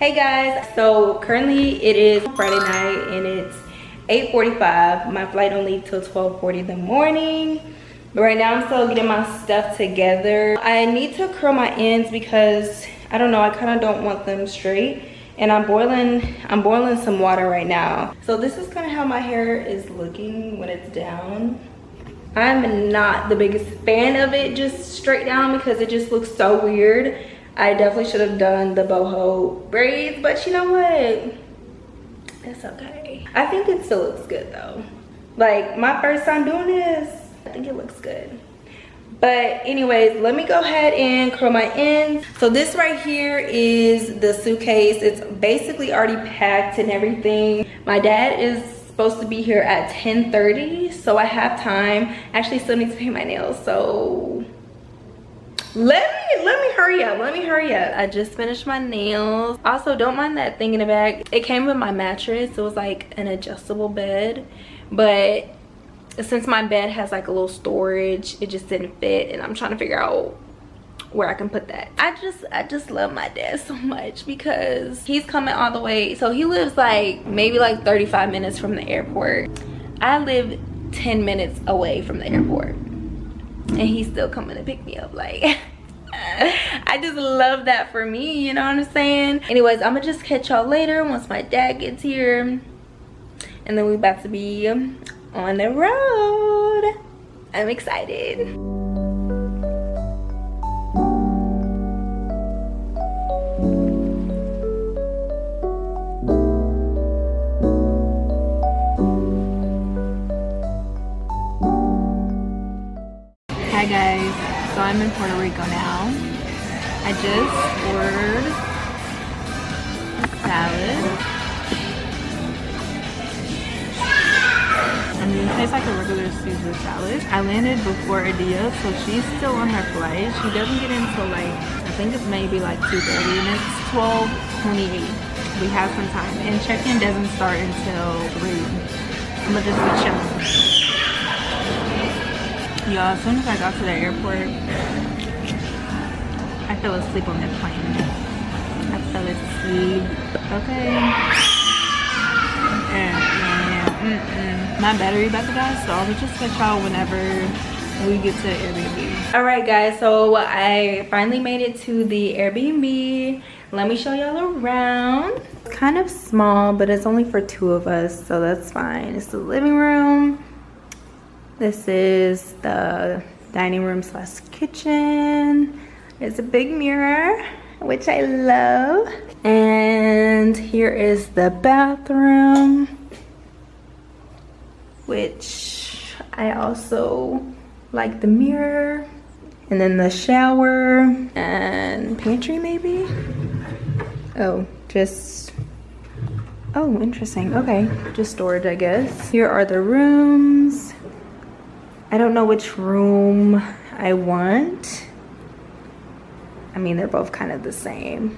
Hey guys, so currently it is Friday night and it's 8:45. My flight don't leave till 12:40 in the morning. But right now I'm still getting my stuff together. I need to curl my ends because I don't know, I kind of don't want them straight. And I'm boiling some water right now. So this is kind of how my hair is looking when it's down. I'm not the biggest fan of it just straight down because it just looks so weird. I definitely should have done the boho braids, but you know what? It's okay. I think it still looks good though. Like my first time doing this, I think it looks good. But anyways, let me go ahead and curl my ends. So this right here is the suitcase. It's basically already packed and everything. My dad is supposed to be here at 10:30, so I have time. Actually still need to paint my nails, so let me hurry up. I just finished my nails. Also, don't mind that thing in the back. It came with my mattress. It was like an adjustable bed, but since my bed has like a little storage, it just didn't fit, and I'm trying to figure out where I can put that. I just love my dad so much because he's coming all the way. So he lives like maybe like 35 minutes from the airport. I live 10 minutes away from the airport, and he's still coming to pick me up. Like I just love that for me, you know what I'm saying? Anyways, I'm gonna just catch y'all later once my dad gets here, and then we about to be on the road. I'm excited. Hi guys, so I'm in Puerto Rico now. I just ordered a salad. I mean, it tastes like a regular Caesar salad. I landed before Adia, so she's still on her flight. She doesn't get in until like, I think it's maybe like 2:30, and it's 12:28. We have some time, and check-in doesn't start until 3. I'm gonna just be chilling. Y'all, as soon as I got to the airport, I fell asleep on that plane. I fell asleep, okay? My battery about to die, so I'll just catch y'all whenever we get to Airbnb. All right, guys, so I finally made it to the Airbnb. Let me show y'all around. It's kind of small, but it's only for 2 of us, so that's fine. It's the living room. This is the dining room slash kitchen. There's a big mirror, which I love. And here is the bathroom, which I also like the mirror. And then the shower and pantry maybe? Oh, interesting. Okay, just storage, I guess. Here are the rooms. I don't know which room I want. I mean, they're both kind of the same.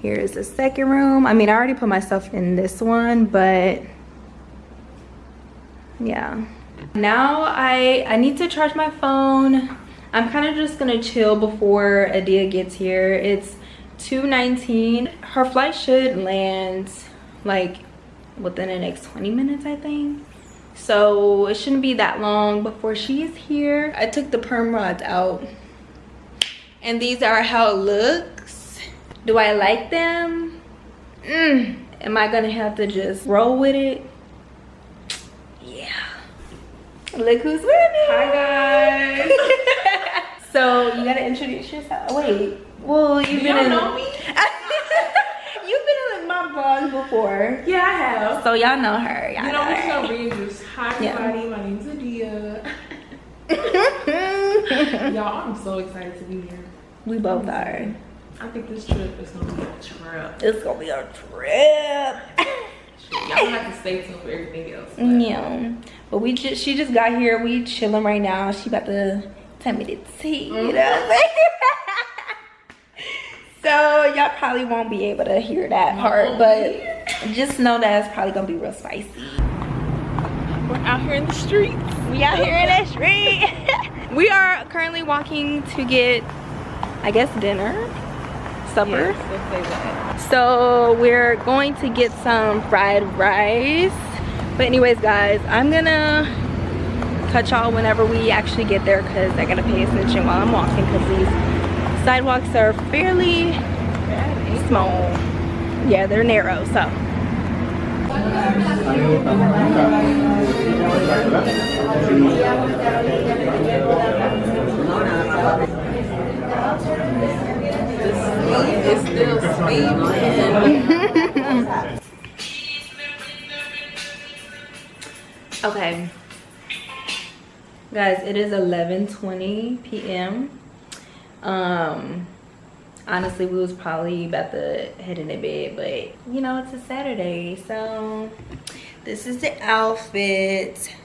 Here is the second room. I mean, I already put myself in this one, but yeah. Now I need to charge my phone. I'm kind of just gonna chill before Adia gets here. It's 2:19. Her flight should land like within the next 20 minutes, I think. So it shouldn't be that long before she's here. I took the perm rods out, and these are how it looks. Do I like them? Am I gonna have to just roll with it? Yeah. Look who's with me. Hi guys. So you gotta introduce yourself. Wait. Well, you've been in. Know me? You've been in my vlog before. Yeah, I have. So y'all know her. Y'all know her. So reintroduce. Hi everybody, my name's Adia. Y'all, I'm so excited to be here. We both are. I think this trip is gonna be a trip. It's gonna be a trip. Y'all have to stay tuned for everything else. But. Yeah, but she just got here. We chilling right now. She about to tell me the tea. You know what I'm saying? So y'all probably won't be able to hear that part, but just know that it's probably gonna be real spicy. We're out here in the streets. We out here in the street. We are currently walking to get, I guess, dinner. supper. Yes, let's say that. So we're going to get some fried rice. But anyways, guys, I'm gonna catch y'all whenever we actually get there, because I gotta pay attention while I'm walking, because these sidewalks are fairly small. Yeah, they're narrow, so. It's still sweet, man. Okay. Guys, it is 11:20 p.m. Honestly, we was probably about to head into bed, but you know, it's a Saturday, so this is the outfit.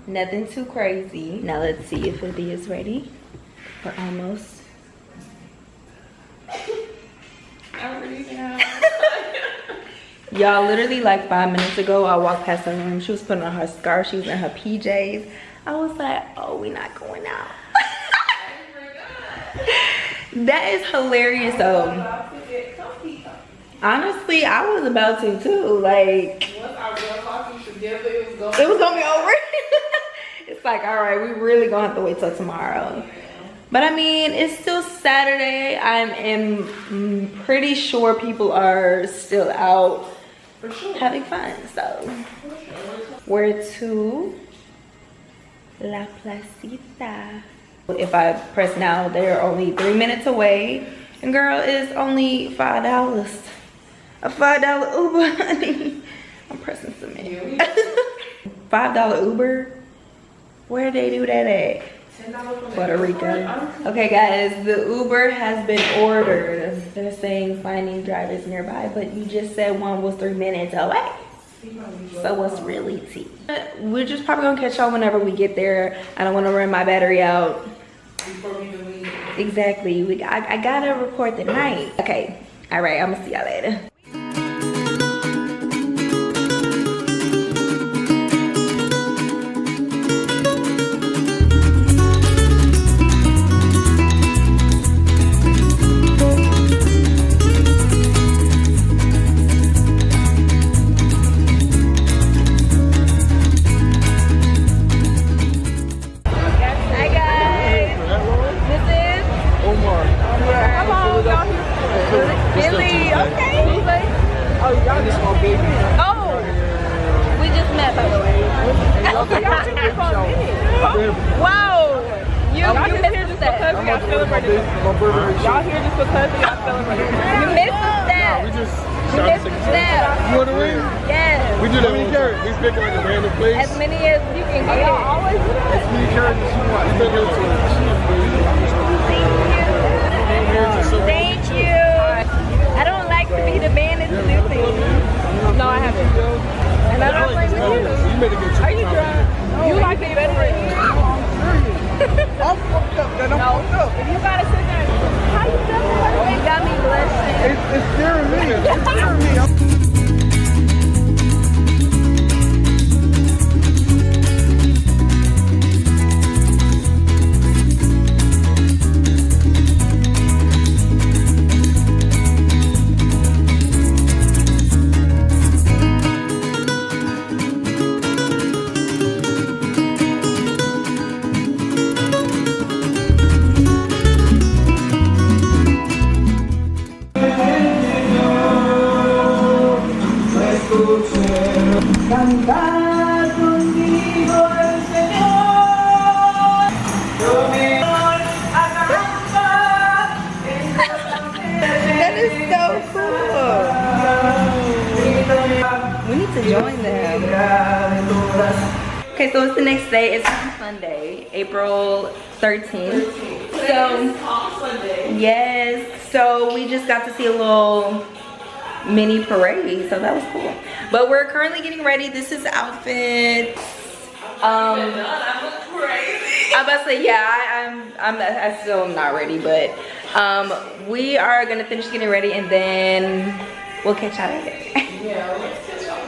Nothing too crazy. Now let's see if it is ready. We're almost. Y'all, literally like 5 minutes ago, I walked past her room. She was putting on her scarf. She was in her PJs. I was like, oh, we not going out. That is hilarious though. Honestly, I was about to too. Like, it was gonna be over. It's like, all right, we really gonna have to wait till tomorrow. But I mean, it's still Saturday. I am pretty sure people are still out having fun. So we're to La Placita. If I press now, they're only 3 minutes away. And girl, it's only $5. A $5 Uber, honey. I'm pressing submit. $5 Uber? Where they do that at? Puerto Rico. Okay guys, the Uber has been ordered. They're saying finding drivers nearby, but you just said one was 3 minutes away. So what's really tea? We're just probably gonna catch y'all whenever we get there. I don't want to run my battery out. Exactly. I gotta record the night. Okay. All right. I'm gonna see y'all later. Wow! You missed that. Y'all here just because y'all celebrating. You missed that. We just You missed that. You want to ring? Yes. We do that many carrots. We pick like a random place. As many as you can get. Always do that. As many carrots as you want. We pick it to Thank you. I don't like to be the man that's listening. No, I haven't. And I don't blame you. You made a good choice. Are you drunk? You like it better than me? I'm fucked up. Then I'm fucked up. If you gotta sit there, how you feeling? It got me blushing. It's scaring me. It's scaring me. Cantar contigo el Señor, yo me voy a cantar. That is so cool. We need to join them. Okay, so it's the next day. It's Sunday, April 13th. So, yes. So we just got to see a little mini parade, so that was cool. But we're currently getting ready. This is the outfit. I look crazy. I'm about to say, yeah, I still am not ready, but we are gonna finish getting ready and then we'll catch y'all later. Yeah, let's catch y'all.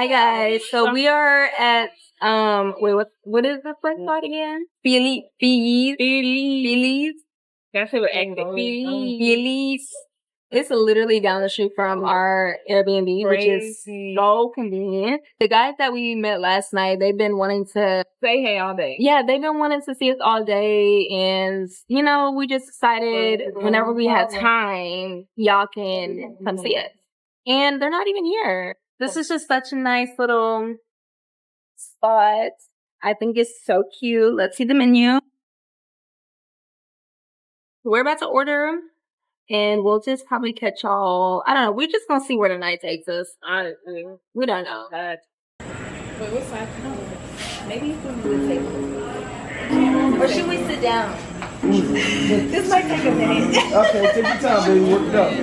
Hi guys. So we are at wait, what is the place called again? Feliz. That's it with acting. Feliz. It's literally down the street from our Airbnb, which is so convenient. The guys that we met last night, they've been wanting to Say hey all day. yeah, they've been wanting to see us all day, and you know, we just decided whenever we have time, y'all can come see us. And they're not even here. This is just such a nice little spot. I think it's so cute. Let's see the menu. We're about to order, and we'll just probably catch y'all. I don't know. We're just gonna see where the night takes us. Honestly, we don't know. Wait, what side? Maybe if we would take, or should we sit down? This might take a minute. Okay, take your time, baby. Work it out.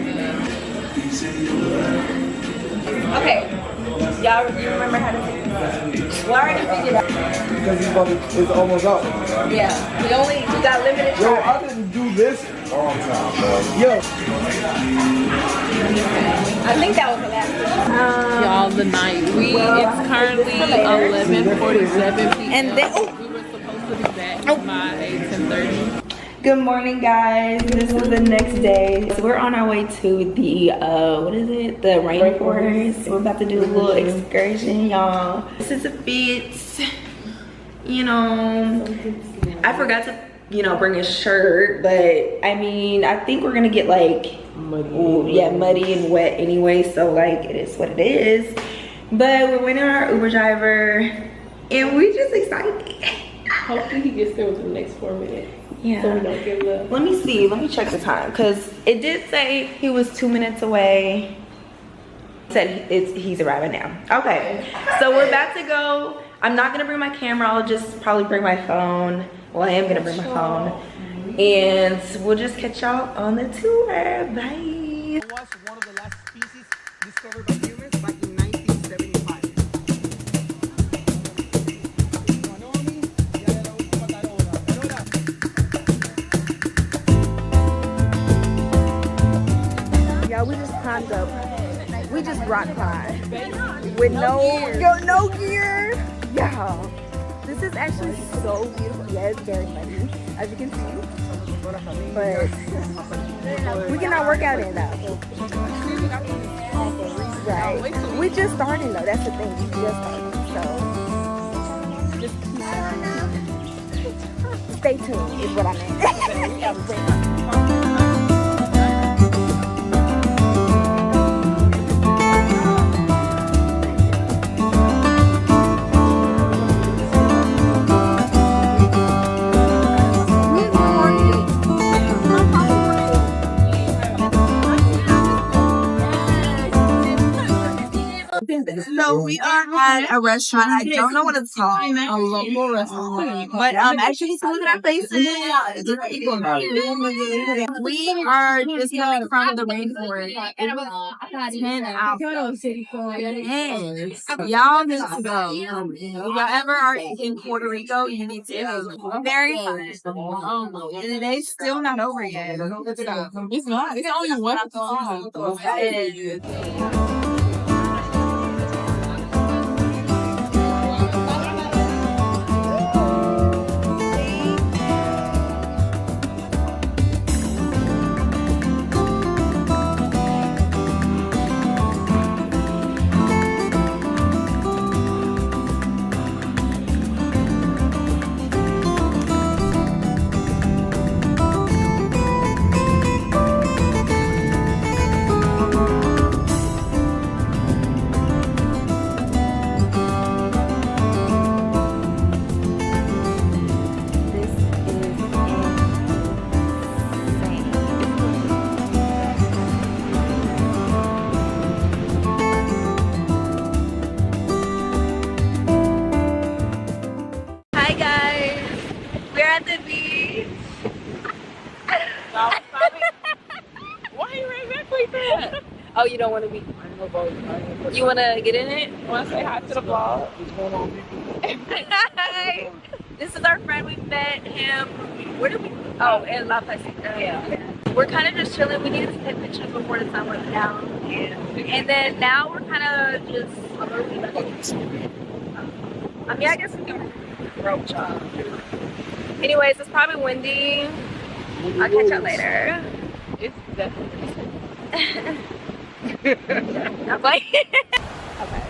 Okay, y'all remember how to take this? We already figured out. Because it's almost out. Yeah, we got limited Yo, time. I didn't do this long time, bro. Yo. I think that was the last one. Y'all, the night. It's currently 11:47 p.m. And then, we were supposed to be back by 10:30. good morning, guys. This is the next day. So we're on our way to the what is it? The Rainforest. We're about to do a little excursion, y'all. This is a bit, you know, I forgot to, you know, bring a shirt, but I mean, I think we're gonna get like muddy and wet anyway, so like it is what it is. But we're waiting on our Uber driver, and we just excited. Hopefully he gets there within the next 4 minutes. Yeah. So we don't give up. Let me see. Let me check the time, because it did say he was 2 minutes away. It said he's arriving now. Okay. So we're about to go. I'm not gonna bring my camera. I'll just probably bring my phone. Well, I am gonna bring my phone, and we'll just catch y'all on the tour. Bye. It was one of the last species discovered by humans back in 1975. Yeah, we just climbed up. We just rock climbed with no gear. Yeah, this is actually so beautiful. Yeah, it's very funny, as you can see. But we cannot work out in though. Right. We just started though. That's the thing. We just started. So just stay tuned is what I meant. So we are at a restaurant. I don't know what it's called. A local restaurant. But actually, some of our faces. We are just coming from the rainforest. It was 10 out. Yes. Y'all need to go. If y'all ever are in Puerto Rico, you need to go. Very fun. And they still not over yet. It's not. It's only one song. It is. at the beach. Why are you right back like that? Oh, you don't want to be. You want to get in it? Want to say hi to the vlog? Hi. This is our friend. We met him. Where did we? Oh, in La Placita. Yeah. We're kind of just chilling. We needed to take pictures before the sun went down. Yeah. And then now we're kind of just I mean, I guess we can roach up. Anyways, it's probably windy. I'll catch y'all later. It's definitely. I'm like, okay.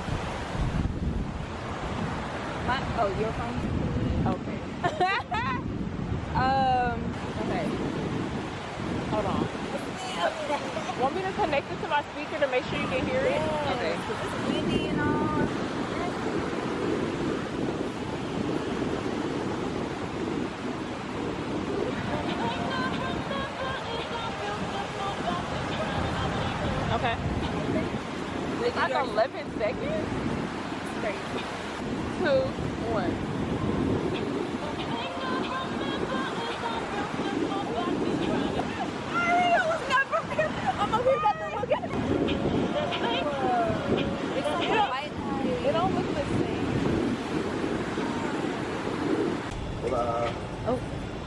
Oh, your phone? Okay. Okay. Hold on. Want me to connect it to my speaker to make sure you can hear it? Okay. It's windy and all. Okay. Like 11 seconds? 3, 2, 1. It don't look the same. Hola. Oh.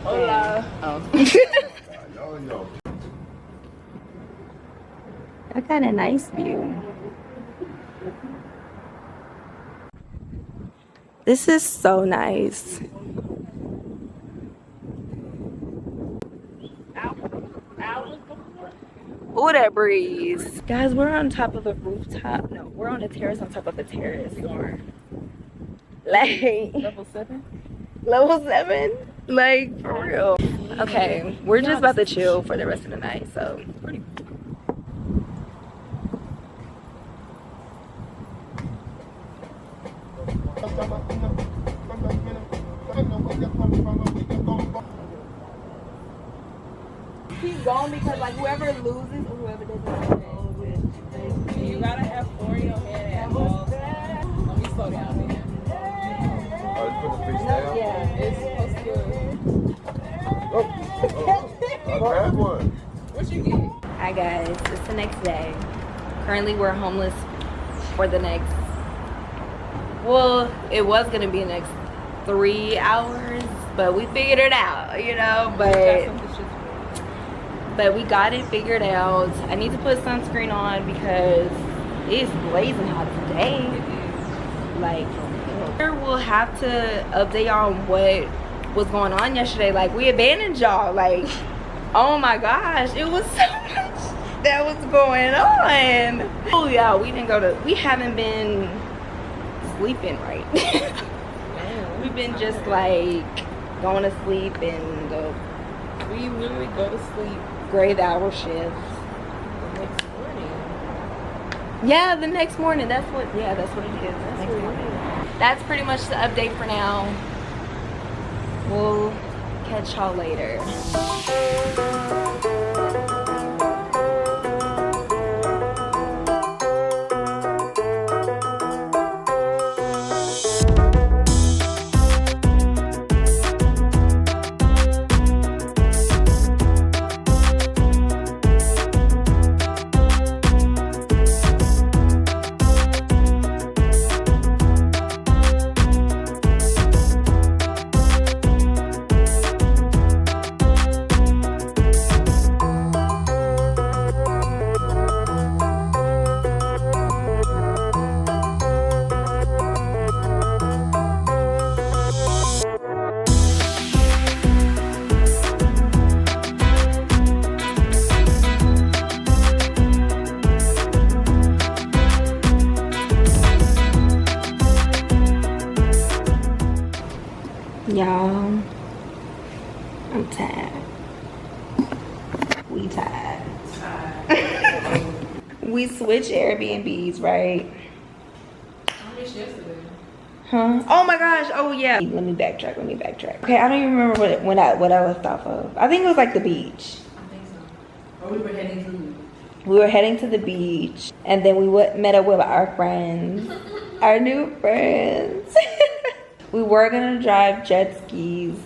Hola. Oh. Y'all know. I got a nice view. This is so nice. Oh, that breeze. Guys, we're on top of a rooftop. No, we're on a terrace on top of a terrace. Like, Level 7? level 7? Like, for real. Okay, we're just about to chill for the rest of the night, so. Keep going because like whoever loses or whoever doesn't win. You gotta have 4 in your head at all times. Let me slow down there. Oh, it's for the freestyle? Yeah, it's supposed to. I grabbed one. What you get? Hi guys, it's the next day. Currently we're homeless for the next, well, it was gonna be the next 3 hours, but we figured it out, you know, but we got it figured out. I need to put sunscreen on because it's blazing hot today. Like, we'll have to update y'all on what was going on yesterday. Like, we abandoned y'all. Like, oh my gosh, it was so much that was going on. Oh yeah, we haven't been sleeping right. We've been just like going to sleep and We literally go to sleep grade hour shifts. the next morning. Yeah, the next morning. That's what it is. That's next morning. That's pretty much the update for now. We'll catch y'all later. Y'all, I'm tired. We tired. We switched Airbnbs, right? I missed yesterday. Huh? Oh my gosh. Oh yeah. Let me backtrack. Okay, I don't even remember what I left off of. I think it was like the beach. I think so. Or we were heading to. We were heading to the beach, and then we met up with our friends, our new friends. We were gonna drive jet skis,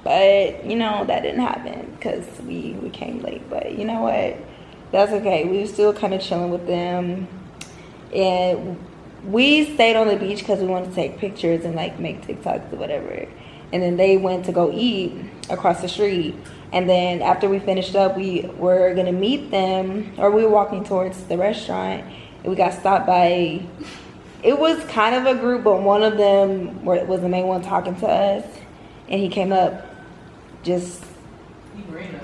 but you know that didn't happen because we came late. But you know what? That's okay. We were still kind of chilling with them, and we stayed on the beach because we wanted to take pictures and like make TikToks or whatever. And then they went to go eat across the street. And then after we finished up, we were gonna meet them, or we were walking towards the restaurant, and we got stopped by it was kind of a group, but one of them was the main one talking to us, and he came up,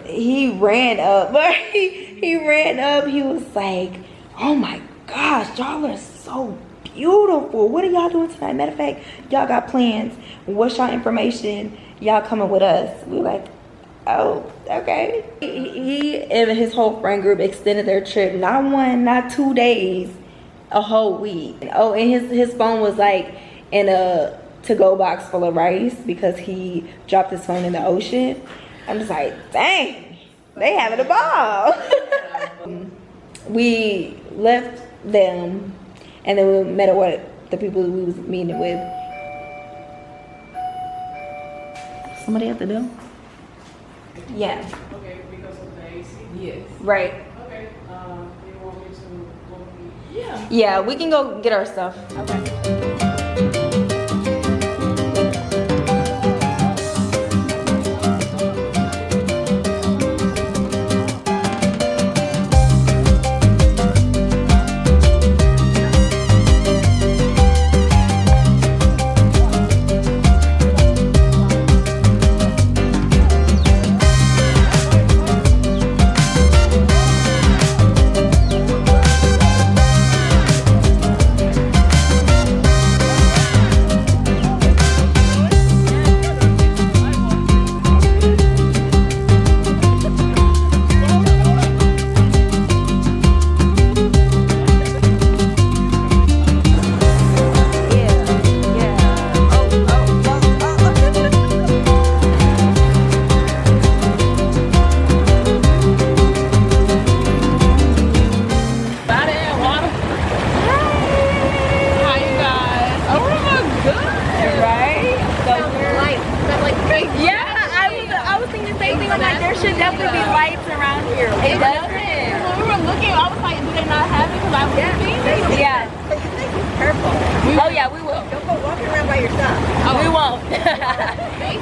he ran up, but he ran up. He was like, "Oh my gosh, y'all are so beautiful. What are y'all doing tonight? Matter of fact, y'all got plans. What's y'all information? Y'all coming with us?" We were like, "Oh, okay." He and his whole friend group extended their trip, not 1, not 2 days, a whole week. Oh, and his phone was like in a to-go box full of rice because he dropped his phone in the ocean. I'm just like, dang, they having a ball. We left them, and then we met at the people we was meeting with. Somebody at the door? Yeah. Okay, because of the AC? Yes. Right. Okay, you want me to go meet? Yeah. Yeah, we can go get our stuff. Okay.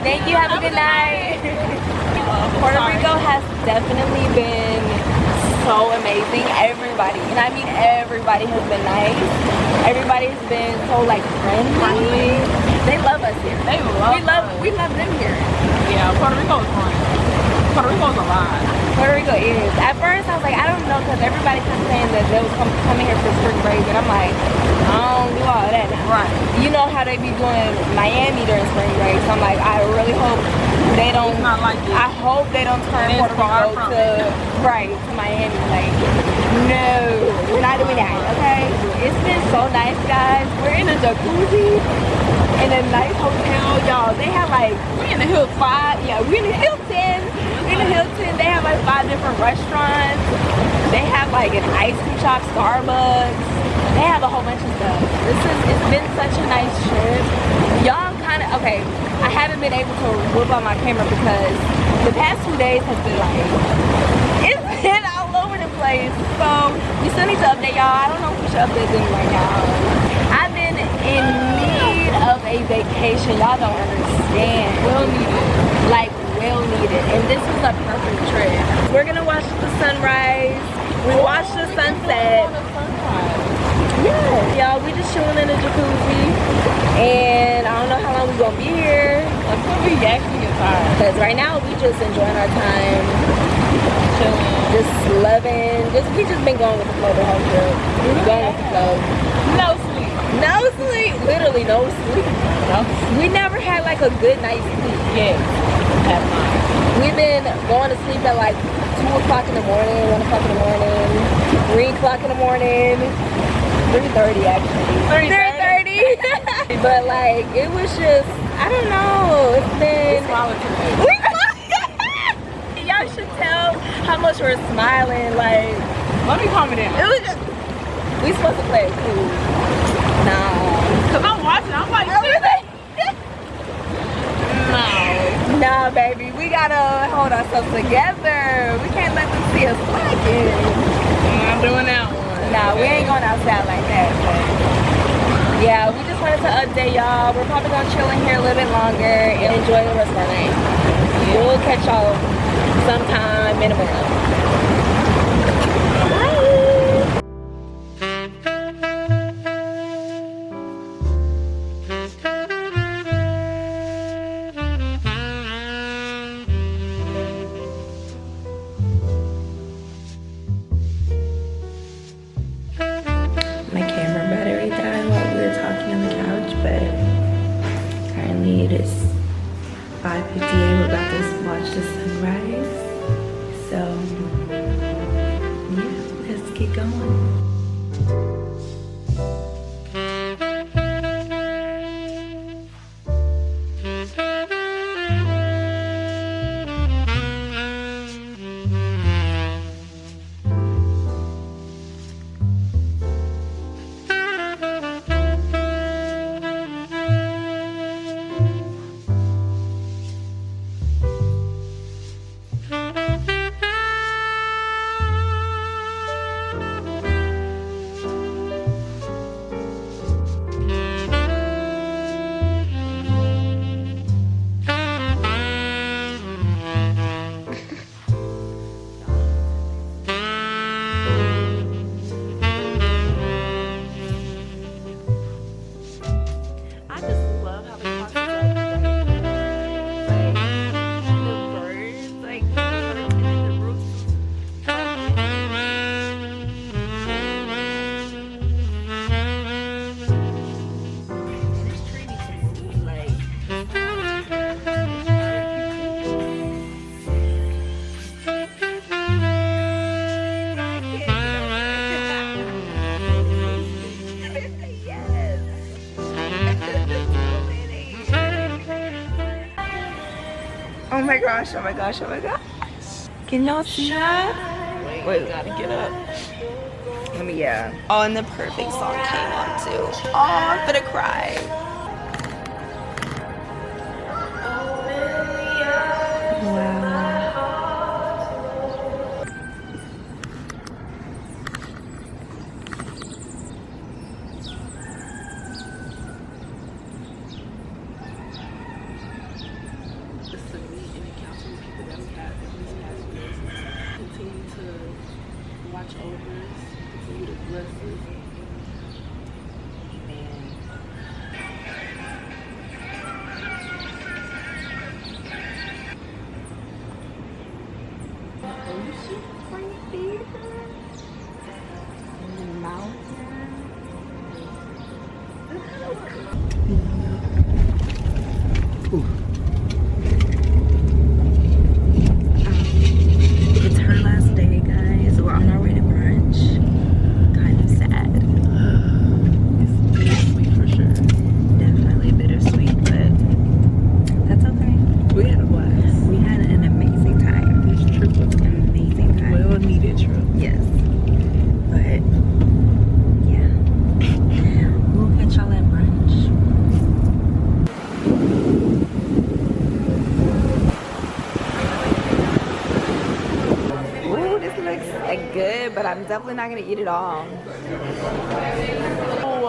Thank you. Have a good night. Puerto Rico has definitely been so amazing. Everybody, and I mean everybody, has been nice. Everybody has been so like friendly. They love us here. We love them here. Yeah, Puerto Rico is fun. Puerto Rico's a lot. Puerto Rico is. At first I was like, I don't know, because everybody kept saying that they was coming here for spring break, and I'm like, I don't do all that now. Right. You know how they be doing Miami during spring break, so I'm like, I really hope they don't. It's not like this. I hope they don't turn Puerto Rico to Miami. Like, no, we're not doing that. Okay. It's been so nice, guys. We're in a jacuzzi in a nice hotel, y'all. They have like, we're in the Hilton. We're in the Hilton. They have like 5 different restaurants. They have like an ice cream shop, Starbucks. They have a whole bunch of stuff. It's been such a nice trip. Y'all kind of, okay, I haven't been able to whip out my camera because the past 2 days has been like, it's been all over the place. So we still need to update y'all. I don't know if we should update them right now. I've been in need of a vacation. Y'all don't understand. Well needed. Like, well needed. And this was a perfect trip. We're gonna watch the sunrise. We watched the sunset. Yeah, y'all, we just chilling in the jacuzzi, and I don't know how long we're gonna be here Until we actually get tired. because right now we just enjoying our time, chilling, just loving. We just been going with the flow the whole trip. Going with the flow. No sleep. No sleep, literally no sleep. No. We never had like a good night's sleep. Yes. Have mine. We've been going to sleep at like 2 o'clock in the morning, 1 o'clock in the morning, 3 o'clock in the morning, 3:30 actually. 3:30. But like, it was just, I don't know, it's been... Y'all should tell how much we're smiling, like... Let me calm it down. It was just... We supposed to play it cool. Nah. Cause I'm watching, I'm like, Nah, baby, we gotta hold ourselves together. We can't let them see us slacking. I'm not doing that one. Nah, we ain't going outside like that. But yeah, we just wanted to update y'all. We're probably gonna chill in here a little bit longer and enjoy the rest of our night. We'll catch y'all sometime in a minute. Bye. 5:58. We're about to watch the sunrise. So yeah, let's get going. Oh my gosh, oh my gosh, oh my gosh. Can y'all see that? Wait, we gotta get up. Let me, yeah. Oh, and the perfect song came on too. Oh, I'm gonna cry. Wow. Watch over us, continue to bless us. Amen. Ocean right there. And the mountain. It's her last day, guys. We're on our way to brunch. Kind of sad. It's bittersweet for sure. Definitely bittersweet, but that's okay. We had a blast. We had an amazing time. This trip was An amazing time. well needed trip. Yes. But yeah. We'll catch y'all at brunch. Ooh, this looks good, but I'm definitely not gonna eat it all. Oh,